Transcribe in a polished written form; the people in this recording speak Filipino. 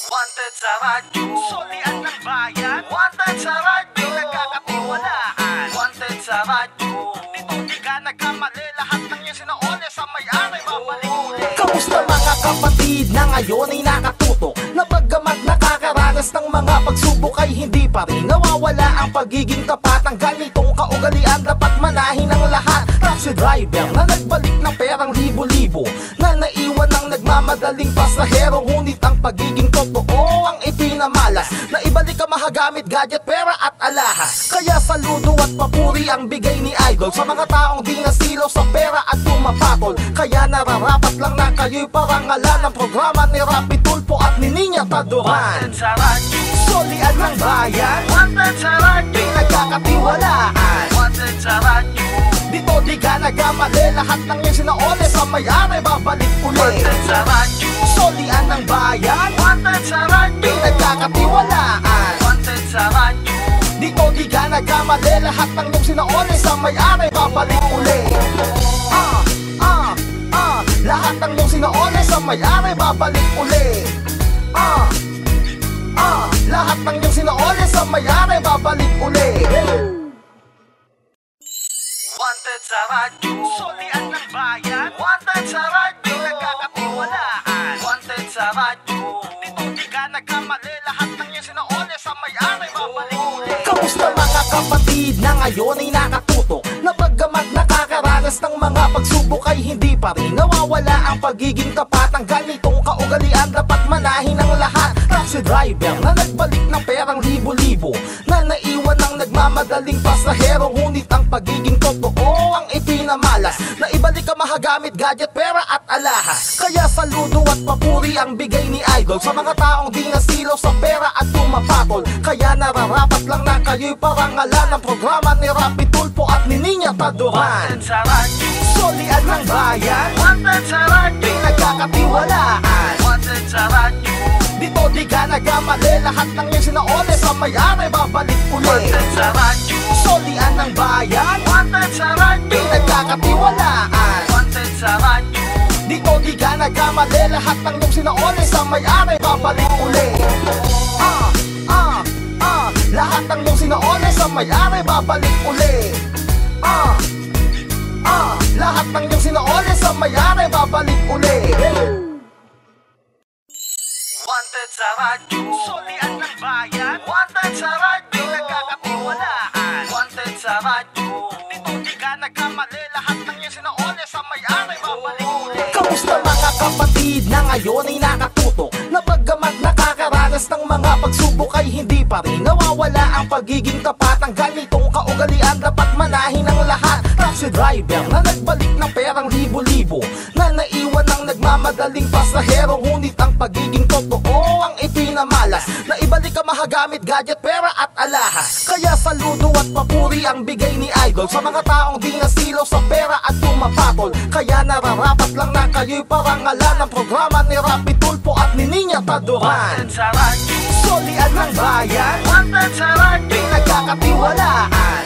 Wanted sa radyo, solian ng bayan. Wanted sa radyo, nagkakatiwalaan. Wanted sa radyo, dito di ka nagkamali. Lahat ng iyong sinaole sa may-ari babalik ulit. Kamusta mga kapatid na ngayon ay nakatuto, na bagamat nakakaranas ng mga pagsubok ay hindi pa rin nawawala ang pagiging tapat. Ang ganitong kaugalian dapat manahin ng lahat. Taxi driver na nagbalik ng perang libo-libo, na naiwan ng nagmamadaling pasahero. Ngunit ang pagiging totoo ang ipinamalas, na ibalik ang mahagamit, gadget, pera at alahas. Kaya saludo at papuri ang bigay ni Idol sa mga taong di nasilaw sa pera at tumapatol. Kaya nararapat lang na kayo'y parangalan ng programa ni Rapi Tulfo at ni Niña Taduran. Wanted sa radyo, Solian ng bayan, wanted sa radyo, nagkakatiwalaan. wanted sa radyo, Dito di ka nagkamali, lahat ng iyong sinaole sa may-ari babalik ulit. wanted sa radyo, Solian ng bayan, wanted sa radyo, nagkakatiwalaan. wanted sa radyo, Dito di ka nagkamali, lahat ng iyong sinaole sa may-ari babalik ulit. Lahat ng iyong sinaole sa may-ari babalik ulit. Lahat ng iyong sinaole sa may-ari babalik ulit. wanted sa radyo, solian ng bayan. Wanted sa radyo, nagkakatiwalaan. Wanted sa radyo, dito di ka nagkamali. Lahat ng iyong sinaole sa may-ari babalik ulit. Kamusta mga kapatid na ngayon ay nakatuto, na bagamat nakakaranas ng mga pagsubok ay hindi pa rin nawawala ang pagiging tapat. Ang ganitong kaugalian dapat manahin ng lahat. Taxi driver na nagbalik ng perang libo-libo, na naiwan ng nagmamadaling pasahero. Ngunit ang pagiging totoo ang ipinamalas, na ibalik ang mahagamit, gadget, pera at alahas. Kaya saludo at papuri ang bigay ni Idol sa mga taong di nasilaw sa pera at tumapatol. Kaya nararapat lang na kayo'y parangalan ng programa ni Rapi Tulfo at ni Niña Taduran. Wanted sa radyo, Solian ng bayan, wanted sa radyo, nagkakatiwalaan. wanted sa radyo, Dito di ka nagkamali, lahat ng iyong sinaole sa may-ari babalik ulit. wanted sa radyo, Solian ng bayan, wanted sa radyo, nagkakatiwalaan. wanted sa radyo, Dito di ka nagkamali, lahat ng iyong sinaole sa may-ari babalik ulit. Lahat ng iyong sinaole sa may-ari babalik ulit. Lahat ng iyong sinaole sa may-ari babalik ulit. wanted sa radyo, solian ng bayan. Wanted sa radyo, nagkakatiwalaan. Wanted sa radyo, dito di ka nagkamali. Lahat ng iyong sinaole sa may-ari babalik ulit. Kamusta mga kapatid na ngayon ay nakatuto, na bagamat nakakaranas ng mga pagsubok ay hindi pa rin nawawala ang pagiging tapat. Ang ganitong kaugalian dapat manahin ng lahat. Taxi driver na nagbalik ng perang libo-libo, na naiwan ng nagmamadaling pasahero. Ngunit ang pagiging totoo ang ipinamalas, na ibalik ang mahagamit, gadget, pera at alahas. Kaya saludo at papuri ang bigay ni Idol sa mga taong di nasilaw sa pera at tumapatol. Kaya nararapat lang na kayo'y parangalan ng programa ni Rapi Tulfo at ni Niña Taduran. Wanted sa radyo, Solian ng bayan, wanted sa radyo, nagkakatiwalaan.